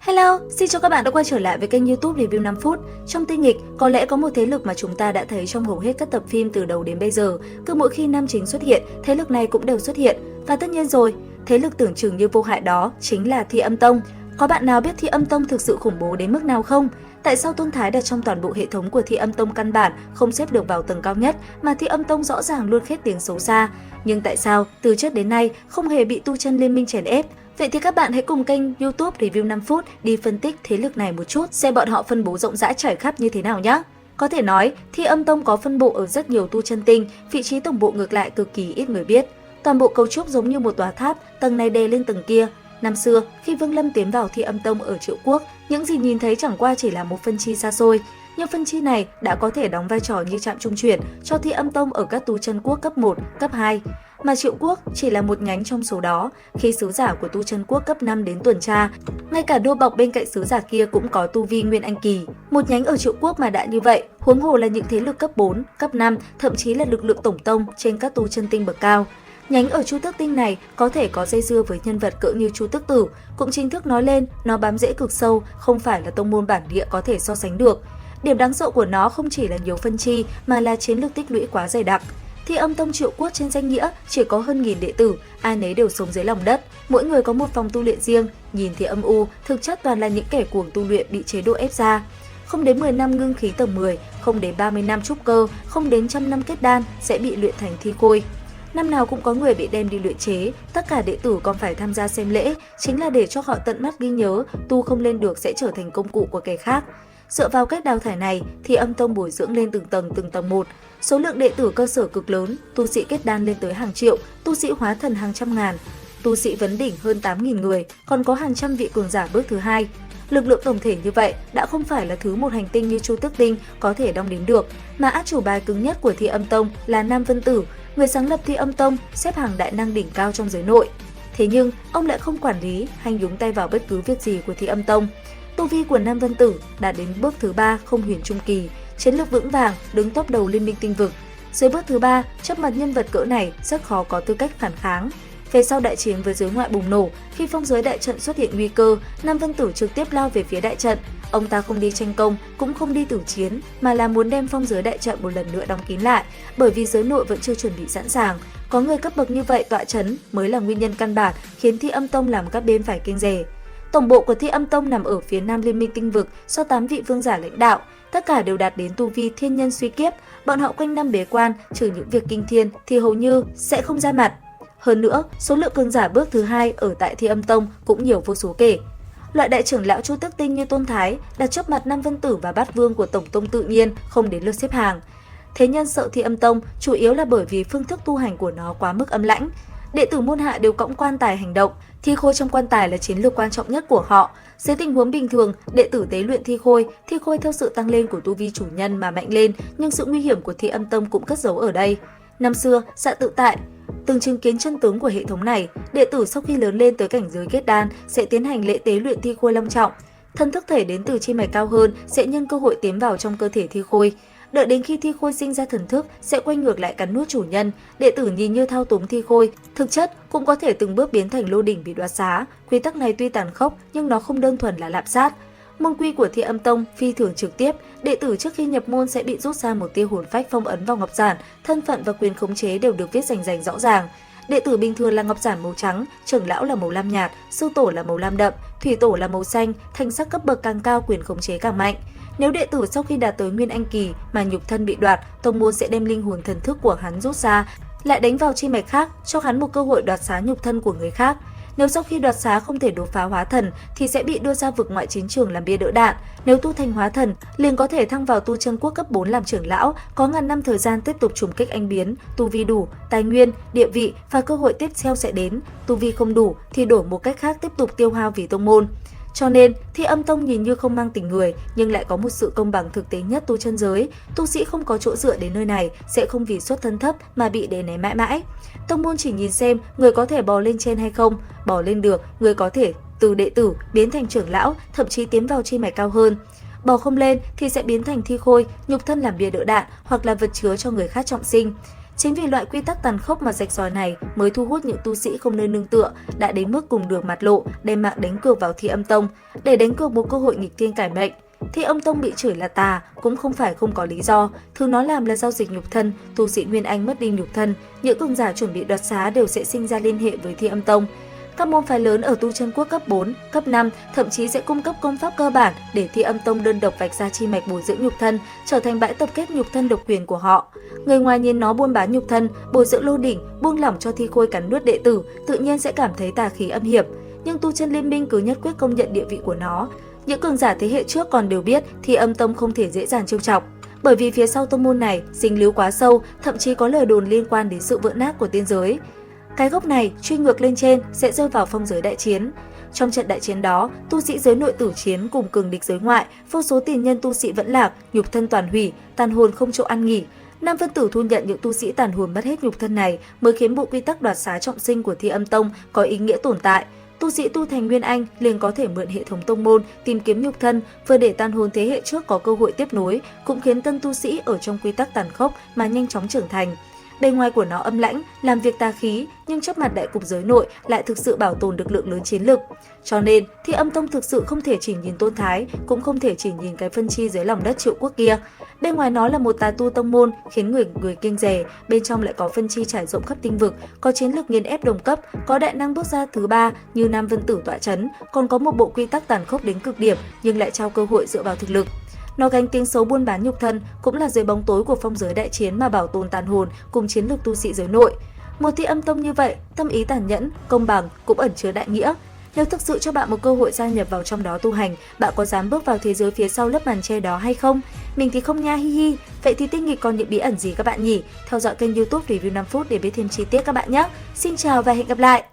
Hello, xin chào các bạn đã quay trở lại với kênh YouTube Review 5 phút. Trong tinh nghịch, có lẽ có một thế lực mà chúng ta đã thấy trong hầu hết các tập phim từ đầu đến bây giờ. Cứ mỗi khi nam chính xuất hiện, thế lực này cũng đều xuất hiện. Và tất nhiên rồi, thế lực tưởng chừng như vô hại đó chính là Thi Âm Tông. Có bạn nào biết Thi Âm Tông thực sự khủng bố đến mức nào không? Tại sao Tôn Thái đặt trong toàn bộ hệ thống của Thi Âm Tông căn bản không xếp được vào tầng cao nhất mà Thi Âm Tông rõ ràng luôn khét tiếng xấu xa? Nhưng tại sao từ trước đến nay không hề bị tu chân liên minh chèn ép? Vậy thì các bạn hãy cùng kênh YouTube Review 5 phút đi phân tích thế lực này một chút, xem bọn họ phân bố rộng rãi trải khắp như thế nào nhé. Có thể nói, Thi Âm Tông có phân bộ ở rất nhiều tu chân tinh, vị trí tổng bộ ngược lại cực kỳ ít người biết. Toàn bộ cấu trúc giống như một tòa tháp, tầng này đè lên tầng kia. Năm xưa, khi Vương Lâm tiến vào Thi Âm Tông ở Triệu Quốc, những gì nhìn thấy chẳng qua chỉ là một phân chi xa xôi. Nhưng phân chi này đã có thể đóng vai trò như trạm trung chuyển cho Thi Âm Tông ở các tu chân quốc cấp 1, cấp 2. Mà Triệu Quốc chỉ là một nhánh trong số đó, khi sứ giả của tu chân quốc cấp 5 đến tuần tra, ngay cả đô bọc bên cạnh sứ giả kia cũng có tu vi Nguyên Anh kỳ. Một nhánh ở Triệu Quốc mà đã như vậy, huống hồ là những thế lực cấp 4, cấp 5, thậm chí là lực lượng tổng tông trên các tu chân tinh bậc cao. Nhánh ở Chu Tước Tinh này có thể có dây dưa với nhân vật cỡ như Chu Tước Tử, cũng chính thức nói lên nó bám rễ cực sâu, không phải là tông môn bản địa có thể so sánh được. Điểm đáng sợ của nó không chỉ là nhiều phân chi mà là chiến lược tích lũy quá dày đặc. Thi Âm Tông Triệu Quốc trên danh nghĩa chỉ có hơn 1000 đệ tử, ai nấy đều sống dưới lòng đất, mỗi người có một phòng tu luyện riêng, nhìn thì âm u, thực chất toàn là những kẻ cuồng tu luyện bị chế độ ép ra. Không đến 10 năm ngưng khí tầng 10, không đến 30 năm trúc cơ, không đến 100 năm kết đan sẽ bị luyện thành thi khôi. Năm nào cũng có người bị đem đi luyện chế, tất cả đệ tử còn phải tham gia xem lễ, chính là để cho họ tận mắt ghi nhớ, tu không lên được sẽ trở thành công cụ của kẻ khác. Dựa vào cách đào thải này thì Âm Tông bồi dưỡng lên từng tầng một. Số lượng đệ tử cơ sở cực lớn, tu sĩ kết đan lên tới hàng triệu, tu sĩ hóa thần hàng trăm ngàn, tu sĩ vấn đỉnh hơn 8.000 người, còn có hàng trăm vị cường giả bước thứ hai. Lực lượng tổng thể như vậy đã không phải là thứ một hành tinh như Chu Tước Tinh có thể đong đếm được, mà át chủ bài cứng nhất của Thi Âm Tông là Nam Vân Tử, người sáng lập Thi Âm Tông, xếp hàng đại năng đỉnh cao trong giới nội. Thế nhưng ông lại không quản lý hay nhúng tay vào bất cứ việc gì của Thi Âm Tông. Tu vi của Nam Vân Tử đã đến bước thứ 3 không huyền trung kỳ, chiến lược vững vàng, đứng top đầu liên minh tinh vực. Dưới bước thứ 3, trước mặt nhân vật cỡ này rất khó có tư cách phản kháng. Về sau đại chiến với giới ngoại bùng nổ, khi phong giới đại trận xuất hiện nguy cơ, Nam Vân Tử trực tiếp lao về phía đại trận. Ông ta không đi tranh công, cũng không đi tử chiến, mà là muốn đem phong giới đại trận một lần nữa đóng kín lại, bởi vì giới nội vẫn chưa chuẩn bị sẵn sàng. Có người cấp bậc như vậy tọa chấn mới là nguyên nhân căn bản khiến Thi Âm Tông làm các bên phải kiêng dè. Tổng bộ của Thi Âm Tông nằm ở phía nam liên minh tinh vực do 8 vị vương giả lãnh đạo, tất cả đều đạt đến tu vi thiên nhân suy kiếp, bọn họ quanh năm bế quan, trừ những việc kinh thiên thì hầu như sẽ không ra mặt. Hơn nữa, số lượng cường giả bước thứ 2 ở tại Thi Âm Tông cũng nhiều vô số kể. Loại đại trưởng lão Chu Tước Tinh như Tôn Thái đặt trước mặt Nam Vân Tử và Bát Vương của Tổng Tông tự nhiên không đến lượt xếp hàng. Thế nhân sợ Thi Âm Tông chủ yếu là bởi vì phương thức tu hành của nó quá mức âm lãnh. Đệ tử môn hạ đều cõng quan tài hành động, thi khôi trong quan tài là chiến lược quan trọng nhất của họ. Dưới tình huống bình thường, đệ tử tế luyện thi khôi theo sự tăng lên của tu vi chủ nhân mà mạnh lên, nhưng sự nguy hiểm của Thi Âm Tông cũng cất giấu ở đây. Năm xưa, Dạ Tự Tại từng chứng kiến chân tướng của hệ thống này, đệ tử sau khi lớn lên tới cảnh giới kết đan sẽ tiến hành lễ tế luyện thi khôi long trọng. Thân thức thể đến từ chi mạch cao hơn sẽ nhân cơ hội tiến vào trong cơ thể thi khôi. Đợi đến khi thi khôi sinh ra thần thức sẽ quay ngược lại cắn nuốt chủ nhân, đệ tử nhìn như thao túng thi khôi, thực chất cũng có thể từng bước biến thành lô đỉnh bị đoạt xá. Quy tắc này tuy tàn khốc nhưng nó không đơn thuần là lạm sát. Môn quy của Thi Âm Tông phi thường trực tiếp, đệ tử trước khi nhập môn sẽ bị rút ra một tia hồn phách phong ấn vào ngọc giản, thân phận và quyền khống chế đều được viết rành rõ ràng. Đệ tử bình thường là ngọc giản màu trắng, trưởng lão là màu lam nhạt, sư tổ là màu lam đậm, thủy tổ là màu xanh, thành sắc cấp bậc càng cao quyền khống chế càng mạnh. Nếu đệ tử sau khi đạt tới Nguyên Anh kỳ mà nhục thân bị đoạt, tông môn sẽ đem linh hồn thần thức của hắn rút ra, lại đánh vào chi mạch khác, cho hắn một cơ hội đoạt xá nhục thân của người khác. Nếu sau khi đoạt xá không thể đột phá hóa thần thì sẽ bị đưa ra vực ngoại chiến trường làm bia đỡ đạn. Nếu tu thành hóa thần, liền có thể thăng vào tu chân quốc cấp 4 làm trưởng lão, có ngàn năm thời gian tiếp tục trùng kích anh biến, tu vi đủ, tài nguyên, địa vị và cơ hội tiếp theo sẽ đến. Tu vi không đủ thì đổi một cách khác tiếp tục tiêu hao vì tông môn. Cho nên, Thi Âm Tông nhìn như không mang tình người nhưng lại có một sự công bằng thực tế nhất tu chân giới. Tu sĩ không có chỗ dựa đến nơi này sẽ không vì xuất thân thấp mà bị đè nén mãi mãi. Tông môn chỉ nhìn xem người có thể bò lên trên hay không, bò lên được, người có thể từ đệ tử biến thành trưởng lão, thậm chí tiến vào chi mạch cao hơn. Bò không lên thì sẽ biến thành thi khôi, nhục thân làm bia đỡ đạn hoặc là vật chứa cho người khác trọng sinh. Chính vì loại quy tắc tàn khốc mà rạch ròi này mới thu hút những tu sĩ không nơi nương tựa, đã đến mức cùng đường mặt lộ, đem mạng đánh cược vào Thi Âm Tông, để đánh cược một cơ hội nghịch thiên cải mệnh. Thi Âm Tông bị chửi là tà cũng không phải không có lý do, thứ nó làm là giao dịch nhục thân, tu sĩ Nguyên Anh mất đi nhục thân, những cường giả chuẩn bị đoạt xá đều sẽ sinh ra liên hệ với Thi Âm Tông. Các môn phái lớn ở tu chân quốc cấp 4, cấp 5 thậm chí sẽ cung cấp công pháp cơ bản để Thi Âm Tông đơn độc vạch ra chi mạch bồi dưỡng nhục thân, trở thành bãi tập kết nhục thân độc quyền của họ. Người ngoài nhìn nó buôn bán nhục thân, bồi dưỡng lô đỉnh, buông lỏng cho thi khôi cắn nuốt đệ tử, tự nhiên sẽ cảm thấy tà khí âm hiểm. Nhưng tu chân liên minh cứ nhất quyết công nhận địa vị của nó. Những cường giả thế hệ trước còn đều biết Thi Âm Tông không thể dễ dàng trêu chọc, bởi vì phía sau tông môn này dính líu quá sâu, thậm chí có lời đồn liên quan đến sự vỡ nát của tiên giới. Cái gốc này truy ngược lên trên sẽ rơi vào phong giới đại chiến. Trong trận đại chiến đó, tu sĩ giới nội tử chiến cùng cường địch giới ngoại, vô số tiền nhân tu sĩ vẫn lạc, nhục thân toàn hủy, tàn hồn không chỗ ăn nghỉ. Nam Vân Tử thu nhận những tu sĩ tàn hồn mất hết nhục thân này mới khiến bộ quy tắc đoạt xá trọng sinh của Thi Âm Tông có ý nghĩa tồn tại. Tu sĩ tu thành Nguyên Anh liền có thể mượn hệ thống tông môn tìm kiếm nhục thân, vừa để tàn hồn thế hệ trước có cơ hội tiếp nối, cũng khiến tân tu sĩ ở trong quy tắc tàn khốc mà nhanh chóng trưởng thành. Bề ngoài của nó âm lãnh, làm việc tà khí, nhưng trước mặt đại cục giới nội lại thực sự bảo tồn được lượng lớn chiến lực. Cho nên, Thi Âm Tông thực sự không thể chỉ nhìn tôn thái, cũng không thể chỉ nhìn cái phân chi dưới lòng đất Triệu Quốc kia. Bên ngoài nó là một tà tu tông môn khiến người kiêng dè, bên trong lại có phân chi trải rộng khắp tinh vực, có chiến lược nghiền ép đồng cấp, có đại năng bước ra thứ ba như Nam Vân Tử tọa chấn, còn có một bộ quy tắc tàn khốc đến cực điểm nhưng lại trao cơ hội dựa vào thực lực. Nó gánh tiếng xấu buôn bán nhục thân, cũng là dưới bóng tối của phong giới đại chiến mà bảo tồn tàn hồn cùng chiến lược tu sĩ giới nội. Một Thi Âm Tông như vậy, tâm ý tàn nhẫn, công bằng cũng ẩn chứa đại nghĩa. Nếu thực sự cho bạn một cơ hội gia nhập vào trong đó tu hành, bạn có dám bước vào thế giới phía sau lớp màn che đó hay không? Mình thì không nha, hi hi. Vậy thì Tinh Nghịch còn những bí ẩn gì các bạn nhỉ? Theo dõi kênh YouTube Review 5 phút để biết thêm chi tiết các bạn nhé. Xin chào và hẹn gặp lại!